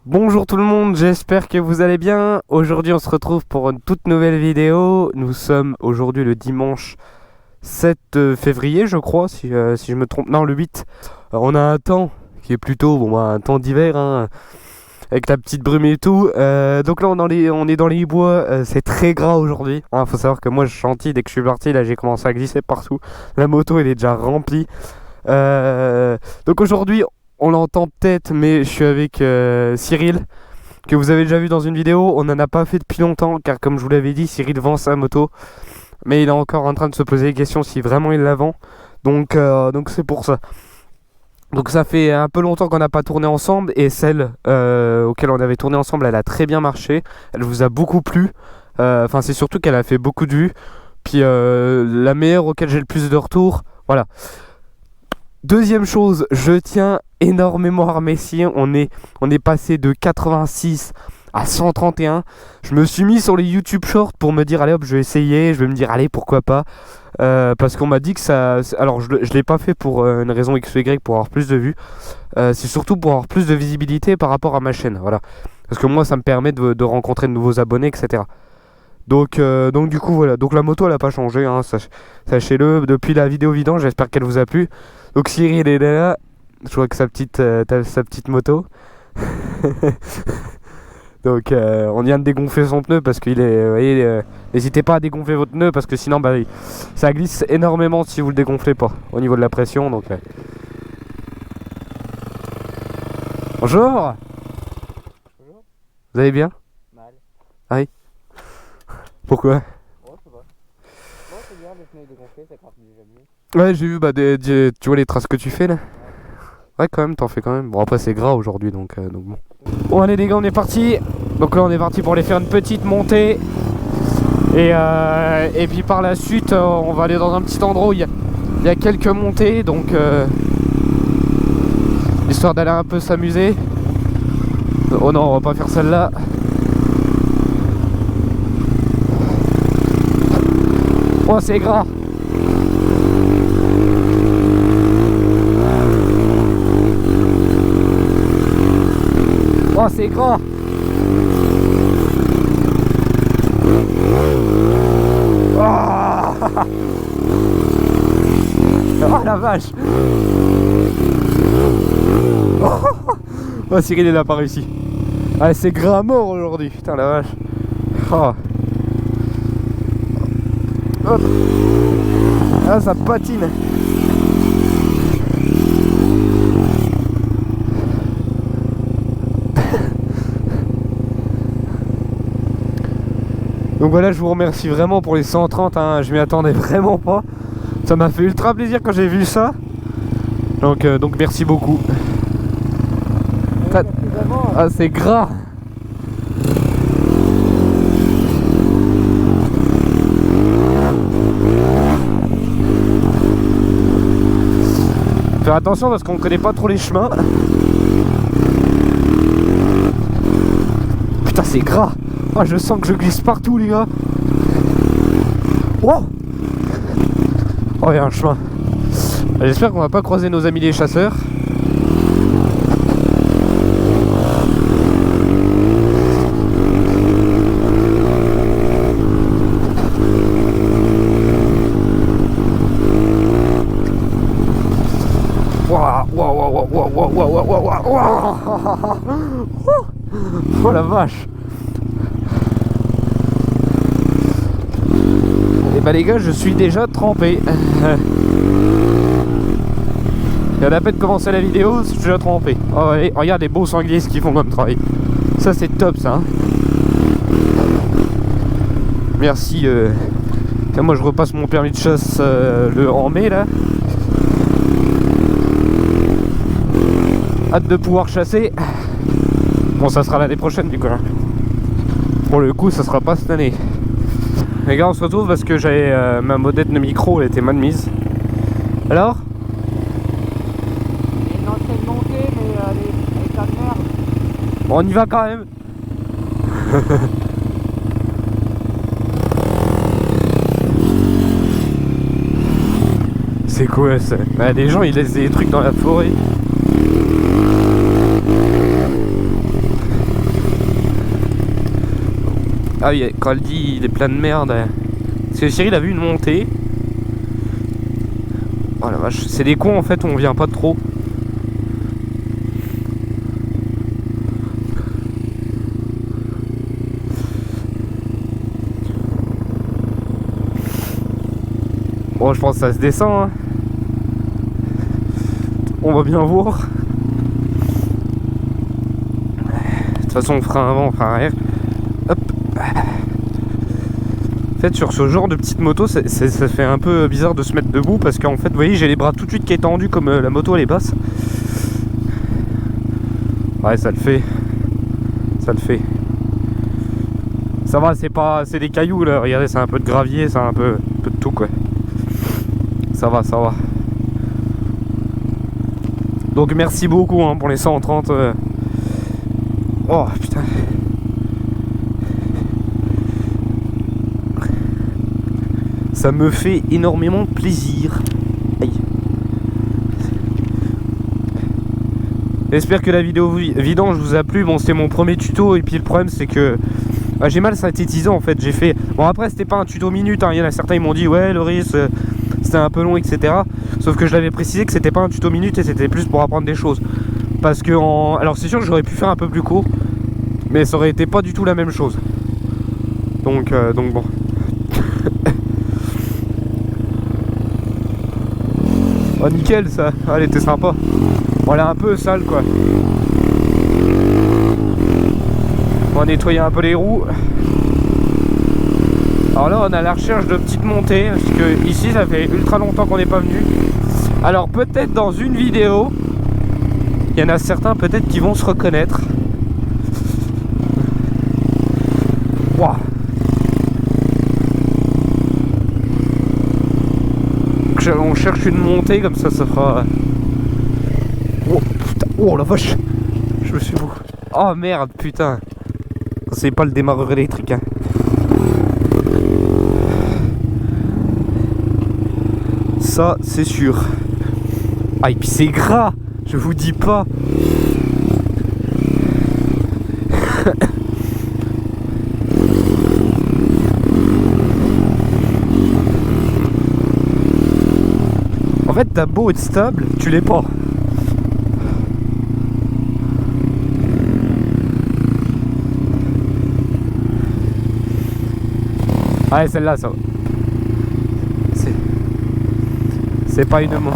Bonjour tout le monde, j'espère que vous allez bien. Aujourd'hui on se retrouve pour une toute nouvelle vidéo. Nous sommes aujourd'hui le dimanche 7 février je crois, si je me trompe. Non, le 8. On a un temps qui est plutôt un temps d'hiver, hein, avec la petite brume et tout. Donc là on est dans les bois, c'est très gras aujourd'hui. Faut savoir que moi je chantilly, dès que je suis parti, là j'ai commencé à glisser partout. La moto elle est déjà remplie. Donc aujourd'hui on l'entend peut-être, mais je suis avec Cyril, que vous avez déjà vu dans une vidéo. On n'en a pas fait depuis longtemps, car comme je vous l'avais dit, Cyril vend sa moto. Mais il est encore en train de se poser des questions si vraiment il la vend. Donc c'est pour ça. Donc ça fait un peu longtemps qu'on n'a pas tourné ensemble. Et celle auquel on avait tourné ensemble, elle a très bien marché. Elle vous a beaucoup plu. Enfin c'est surtout qu'elle a fait beaucoup de vues. Puis la meilleure auquel j'ai le plus de retours. Voilà. Deuxième chose, je tiens énormément à remercier, on est passé de 86 à 131. Je me suis mis sur les YouTube Shorts pour me dire allez hop, je vais essayer, je vais me dire allez pourquoi pas. Parce qu'on m'a dit que ça... Alors je l'ai pas fait pour une raison X ou Y pour avoir plus de vues. C'est surtout pour avoir plus de visibilité par rapport à ma chaîne, voilà. Parce que moi ça me permet de rencontrer de nouveaux abonnés, etc. Donc du coup voilà, donc la moto elle a pas changé, hein, sachez-le, depuis la vidéo vidange, j'espère qu'elle vous a plu. Donc Cyril est là, je vois que sa petite moto. Donc on vient de dégonfler son pneu parce qu'il est, vous voyez, n'hésitez pas à dégonfler votre pneu parce que sinon ça glisse énormément si vous le dégonflez pas au niveau de la pression. Donc bonjour. Bonjour. Vous allez bien? Mal. Ah oui. Pourquoi? Ouais, ça va. Bon, c'est bien, le pneu est dégonflé, ça craque déjà mieux. Ouais, j'ai vu, tu vois les traces que tu fais là? Ouais, quand même, t'en fais quand même. Bon, après, c'est gras aujourd'hui, donc bon. Bon, allez, les gars, on est parti. Donc là, on est parti pour aller faire une petite montée. Et puis par la suite, on va aller dans un petit endroit où il y a quelques montées. Donc, histoire d'aller un peu s'amuser. Oh non, on va pas faire celle-là. Oh, c'est gras. Oh, c'est gras. Oh, oh la vache. Oh, Cyril il a pas réussi. Ah, c'est gras à mort aujourd'hui. Putain la vache. Oh. Hop. Ah, ça patine. Donc voilà, je vous remercie vraiment pour les 130, hein. Je m'y attendais vraiment pas. Ça m'a fait ultra plaisir quand j'ai vu ça. Donc merci beaucoup. Ah, c'est gras. Faire attention parce qu'on connaît pas trop les chemins. Putain, c'est gras. Oh, je sens que je glisse partout, les gars. Oh, oh, il y a un chemin. J'espère qu'on va pas croiser nos amis les chasseurs. Oh la vache. Et bah les gars, je suis déjà trempé. Il y a à peine commencé la vidéo, je suis déjà trempé. Oh, et regarde les beaux sangliers ce qu'ils font comme travail. Ça c'est top ça, hein. Merci. Là, moi je repasse mon permis de chasse en mai là. Hâte de pouvoir chasser. Bon, ça sera l'année prochaine du coup, hein. Pour le coup ça sera pas cette année. Les gars, on se retrouve parce que j'avais ma modette de micro, elle était mal mise. Alors? Il y a une ancienne montée, mais elle est pas de merde. Bon, on y va quand même. C'est quoi ça? Bah, les gens ils laissent des trucs dans la forêt. Ah oui, quand elle dit il est plein de merde. Parce que Cyril a vu une montée. Oh la vache, c'est des cons en fait, on vient pas trop. Bon, je pense que ça se descend, hein. On va bien voir. De toute façon, on fera un avant, on fera un arrière. Hop. En fait, sur ce genre de petite moto, ça fait un peu bizarre de se mettre debout parce qu'en fait, vous voyez, j'ai les bras tout de suite qui est tendu comme la moto elle est basse. Ouais, ça le fait. Ça le fait. Ça va, c'est des cailloux là. Regardez, c'est un peu de gravier, c'est un peu de tout quoi. Ça va, ça va. Donc merci beaucoup hein, pour les 130. Oh putain. Ça me fait énormément plaisir. Aïe. J'espère que la vidéo vidange vous a plu. Bon, c'était mon premier tuto et puis le problème c'est que j'ai mal synthétisé en fait. J'ai fait. Bon après c'était pas un tuto minute. Hein. Il y en a certains ils m'ont dit ouais Loris c'était un peu long etc. Sauf que je l'avais précisé que c'était pas un tuto minute et c'était plus pour apprendre des choses. Parce que alors c'est sûr que j'aurais pu faire un peu plus court, mais ça aurait été pas du tout la même chose. Donc bon. Oh nickel ça, elle était sympa. Bon elle est un peu sale quoi. On va nettoyer un peu les roues. Alors là on a la recherche de petites montées, parce que ici ça fait ultra longtemps qu'on n'est pas venu. Alors peut-être dans une vidéo, il y en a certains peut-être qui vont se reconnaître. Waouh. On cherche une montée comme ça fera. Oh putain, oh la vache. Je me suis beaucoup. Oh merde putain. C'est pas le démarreur électrique hein. Ça c'est sûr. Ah et puis c'est gras. Je vous dis pas. En fait t'as beau être stable, tu l'es pas. Ah ouais, celle-là ça. C'est pas une moto.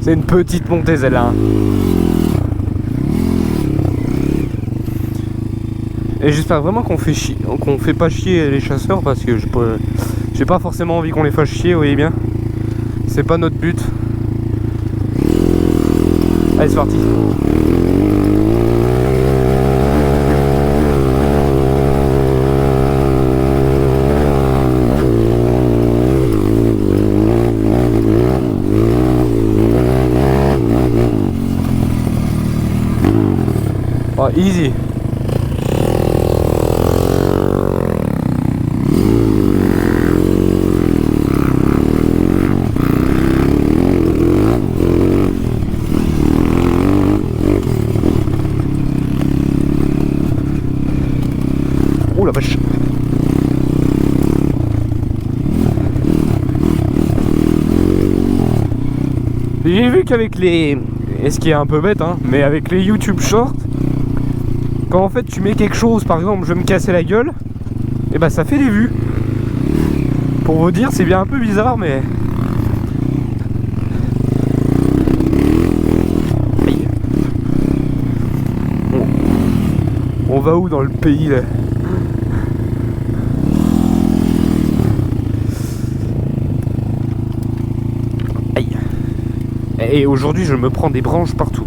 C'est une petite montée celle-là. Et j'espère vraiment qu'on fait pas chier les chasseurs parce que j'ai pas forcément envie qu'on les fasse chier, vous voyez bien. C'est pas notre but. Allez c'est parti. Oh, easy. Oh la vache. J'ai vu qu'avec les... Et ce qui est un peu bête hein, mais avec les YouTube Shorts, quand en fait tu mets quelque chose, par exemple je vais me casser la gueule, et bah ça fait des vues. Pour vous dire, c'est bien un peu bizarre mais... On va où dans le pays là? Aïe. Et aujourd'hui je me prends des branches partout.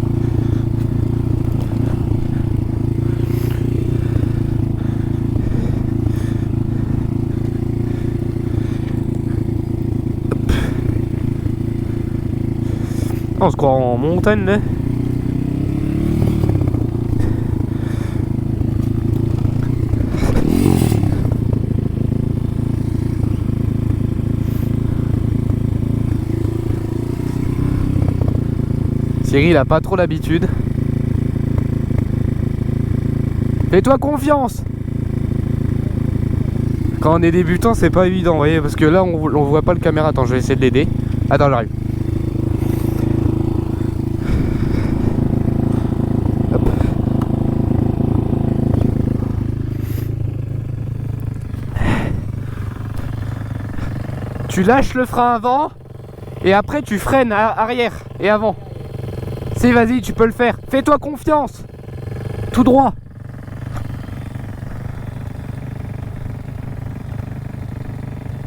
On se croit en montagne là. Thierry il a pas trop l'habitude. Fais-toi confiance. Quand on est débutant c'est pas évident, vous voyez, parce que là on voit pas le caméra. Attends, je vais essayer de l'aider. Attends, j'arrive. Tu lâches le frein avant et après tu freines arrière et avant. Si, vas-y, tu peux le faire. Fais-toi confiance. Tout droit.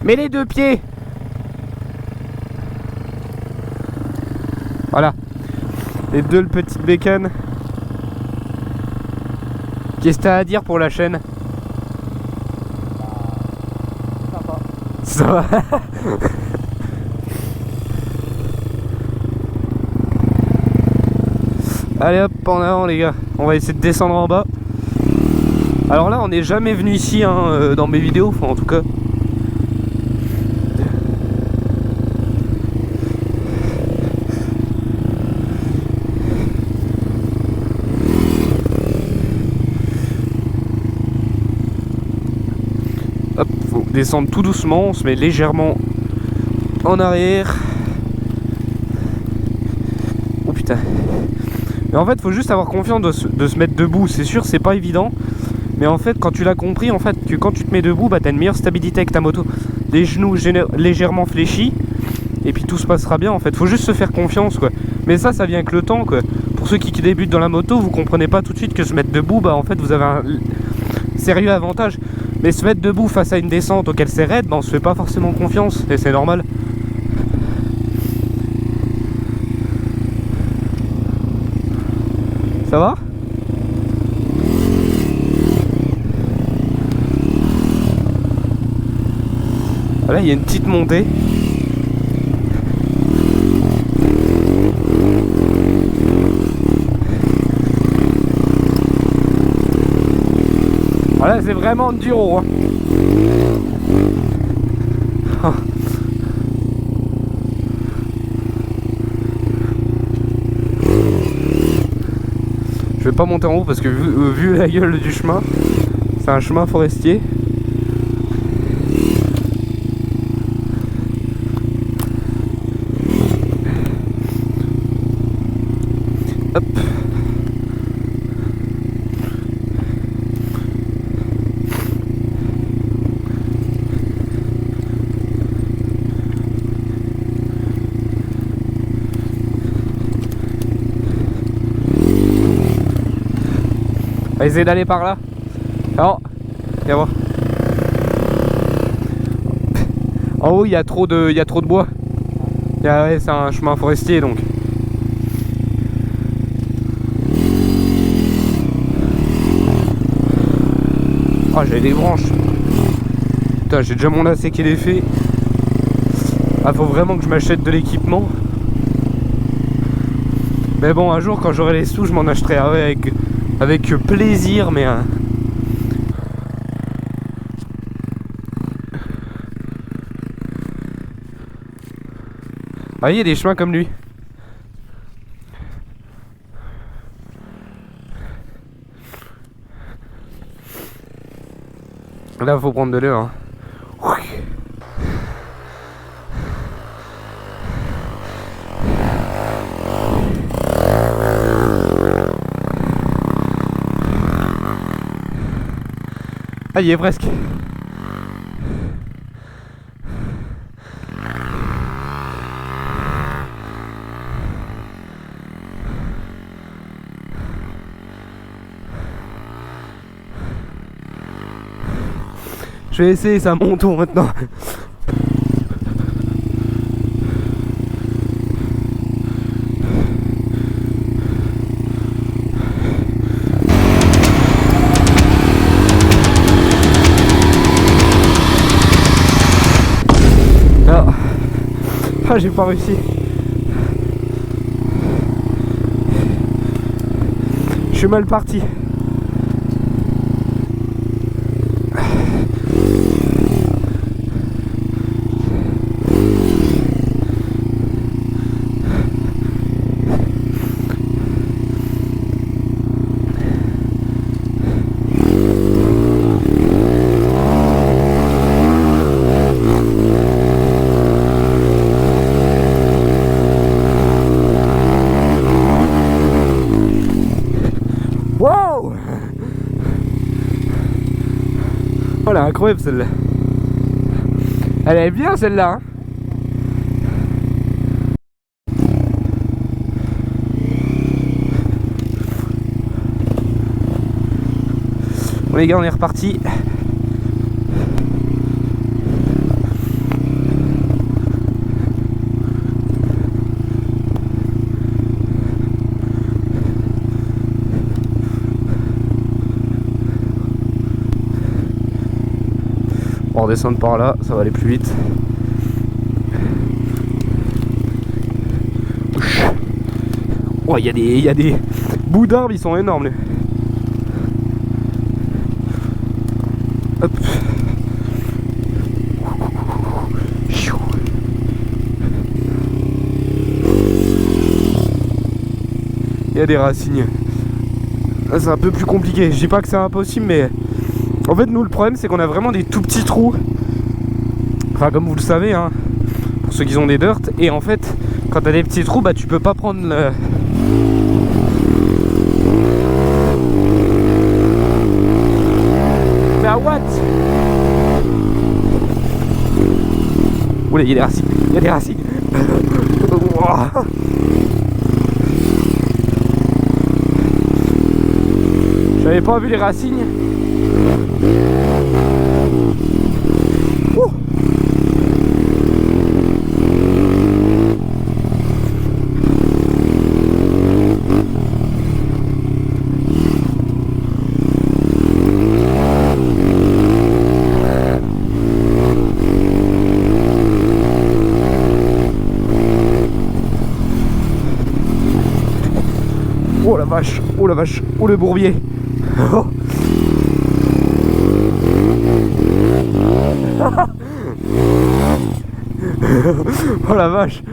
Mets les deux pieds. Voilà. Les deux petites bécanes. Qu'est-ce que t'as à dire pour la chaîne? Sympa. Ça va. Allez hop, en avant les gars. On va essayer de descendre en bas. Alors là on n'est jamais venu ici hein, dans mes vidéos, enfin en tout cas. Hop, faut descendre tout doucement, on se met légèrement en arrière. Oh putain. Mais en fait faut juste avoir confiance de se mettre debout. C'est sûr c'est pas évident. Mais en fait quand tu l'as compris, en fait que quand tu te mets debout, bah t'as une meilleure stabilité avec ta moto. Les genoux légèrement fléchis. Et puis tout se passera bien en fait. Faut juste se faire confiance quoi. Mais ça vient avec le temps quoi. Pour ceux qui débutent dans la moto, vous comprenez pas tout de suite que se mettre debout, bah en fait vous avez un sérieux avantage. Mais se mettre debout face à une descente auquel c'est raide, bah on se fait pas forcément confiance. Et c'est normal. Ça va? Là il y a une petite montée. Voilà, c'est vraiment enduro hein. Je vais pas monter en haut parce que vu la gueule du chemin, c'est un chemin forestier. Hop. On va essayer d'aller par là. Alors, viens voir. En haut, il y a trop de bois. Ouais, c'est un chemin forestier donc. Oh, j'ai des branches. Putain, j'ai déjà mon lacet qui est fait. Ah, faut vraiment que je m'achète de l'équipement. Mais bon, un jour, quand j'aurai les sous, je m'en achèterai avec plaisir, mais... Ah, il y a des chemins comme lui. Là, faut prendre de l'air. Hein. Ah, il y est presque. Je vais essayer ça mon tour maintenant. Ah, j'ai pas réussi. Je suis mal parti. incroyable celle-là. Elle est bien celle-là, hein. Bon les gars, on est reparti. On va redescendre par là, ça va aller plus vite. Oh, il y a des bouts d'arbres, ils sont énormes. Hop. Il y a des racines. Là, c'est un peu plus compliqué. Je dis pas que c'est impossible, mais en fait, nous, le problème, c'est qu'on a vraiment des tout petits trous. Enfin, comme vous le savez, hein, pour ceux qui ont des dirt. Et en fait, quand t'as des petits trous, bah, tu peux pas prendre le... Mais à what? Oula, il y a des racines. Il y a des racines. J'avais pas vu les racines. Oh la vache, oh la vache, oh le bourbier. Oh. Oh la vache.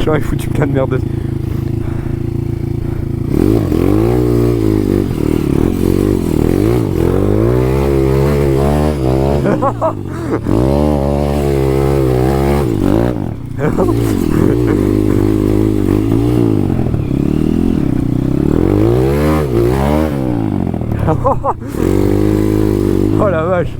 J'aurais foutu plein de merde. Oh la vache.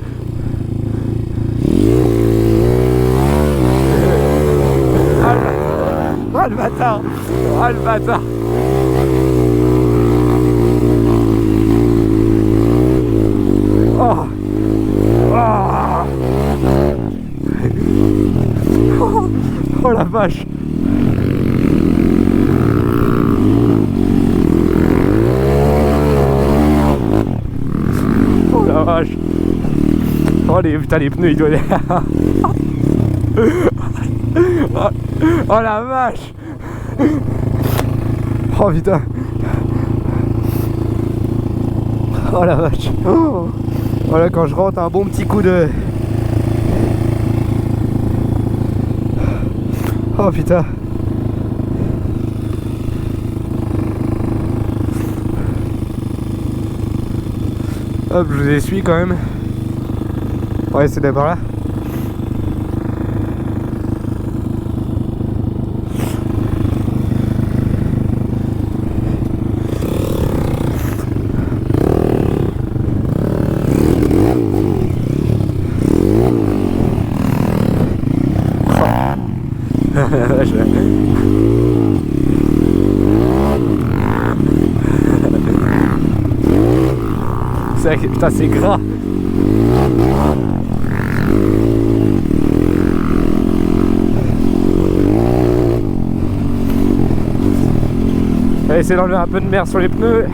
Oh le bâtard. Oh le bâtard. Oh. Oh. Oh la vache. Oh la vache. Oh les, putain, les pneus ils doivent... Oh la vache. Oh putain. Oh la vache. Oh. Voilà, quand je rentre un bon petit coup de... Oh putain. Hop, je vous essuie quand même. Ouais, c'est d'abord là. C'est... Putain, c'est gras. On va essayer d'enlever un peu de mer sur les pneus.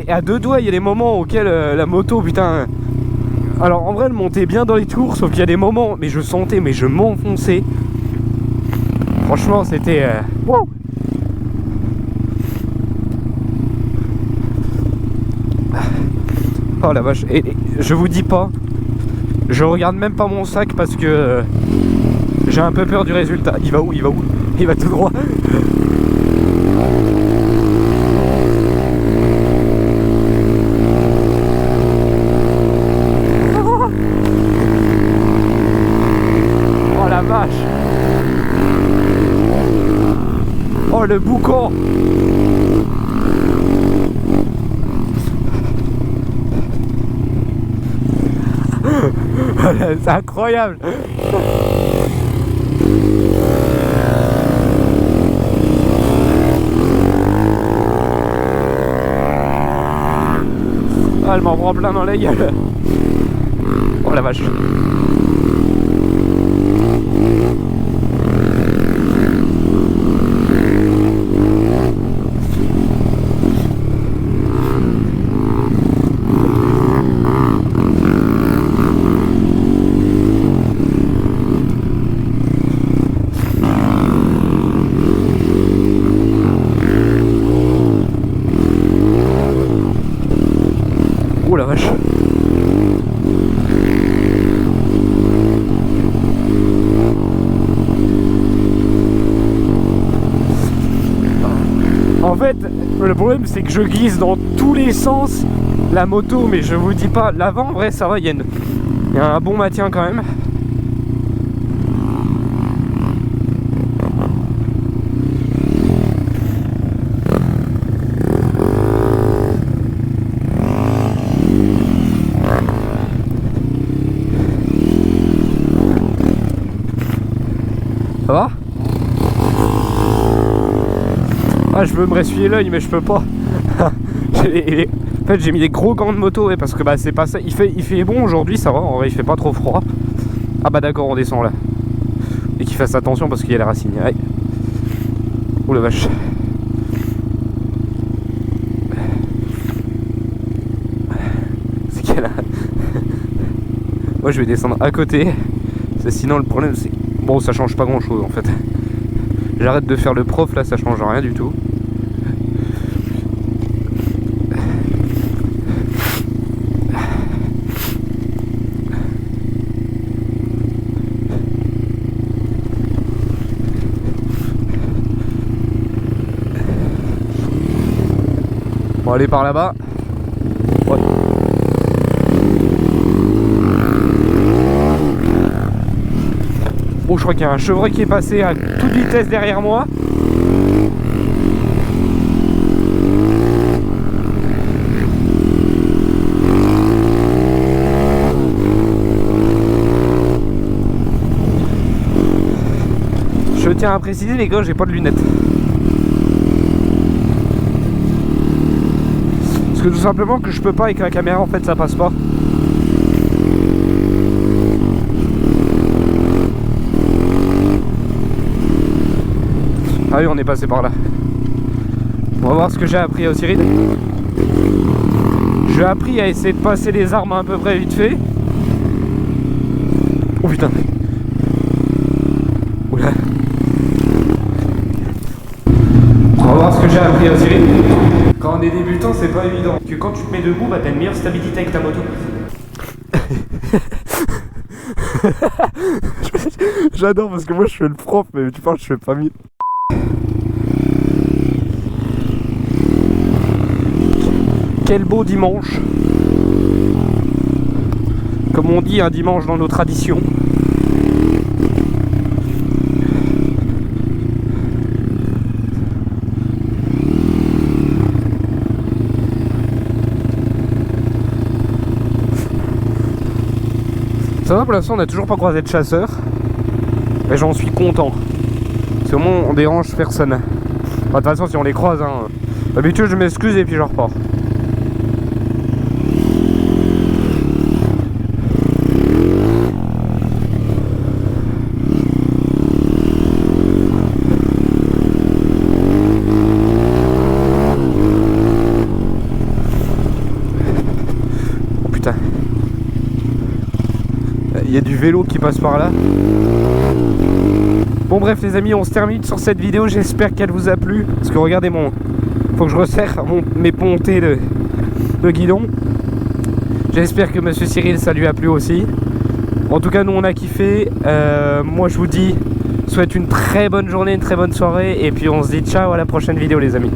Et à deux doigts, il y a des moments auxquels la moto, putain... Alors en vrai, elle montait bien dans les tours, sauf qu'il y a des moments, mais je sentais, mais je m'enfonçais. Franchement, c'était... Wow. Oh la vache. Et je vous dis pas, je regarde même pas mon sac parce que j'ai un peu peur du résultat. Il va où? Il va où? Il va tout droit. le boucan. C'est incroyable. Ah, elle m'en prend plein dans la gueule. Oh la vache. Oh la vache. En fait, le problème c'est que je glisse dans tous les sens la moto, mais je vous dis pas, l'avant en vrai ça va, il y a un bon maintien quand même. Ça va? Ah, je veux me ressuyer l'œil mais je peux pas. En fait j'ai mis des gros gants de moto, ouais, parce que bah c'est pas ça. Il fait bon aujourd'hui, ça va, en vrai il fait pas trop froid. Ah bah d'accord, on descend là. Et qu'il fasse attention parce qu'il y a les racines. Ouais. Oh la vache. C'est qu'elle a... Moi je vais descendre à côté. Sinon le problème c'est... Bon, ça change pas grand chose en fait. J'arrête de faire le prof là, ça change rien du tout. Bon, aller par là-bas. Ouais. Bon, je crois qu'il y a un chevreuil qui est passé à toute vitesse derrière moi. Je tiens à préciser les gars, j'ai pas de lunettes. Parce que tout simplement que je peux pas avec la caméra, en fait ça passe pas. Ah oui, on est passé par là. On va voir ce que j'ai appris au Cyril. J'ai appris à essayer de passer les armes à peu près vite fait. Oh putain. Oula. On va voir ce que j'ai appris au Cyril. Quand on est débutant, c'est pas évident. Que quand tu te mets debout, bah t'as une meilleure stabilité avec ta moto. J'adore parce que moi je fais le prof, mais tu penses que je fais pas mieux. Quel beau dimanche. Comme on dit, un dimanche dans nos traditions. Ça va, pour l'instant on n'a toujours pas croisé de chasseurs. Mais j'en suis content. Parce qu'au moins on dérange personne. Enfin, de toute façon si on les croise, hein, d'habitude je m'excuse et puis je repars. Oh putain. Il y a du vélo qui passe par là. Bon bref les amis, on se termine sur cette vidéo. J'espère qu'elle vous a plu. Parce que regardez mon... Faut que je resserre mes pontées de guidon. J'espère que monsieur Cyril ça lui a plu aussi. En tout cas nous on a kiffé. Moi je vous dis, souhaite une très bonne journée, une très bonne soirée. Et puis on se dit ciao à la prochaine vidéo les amis.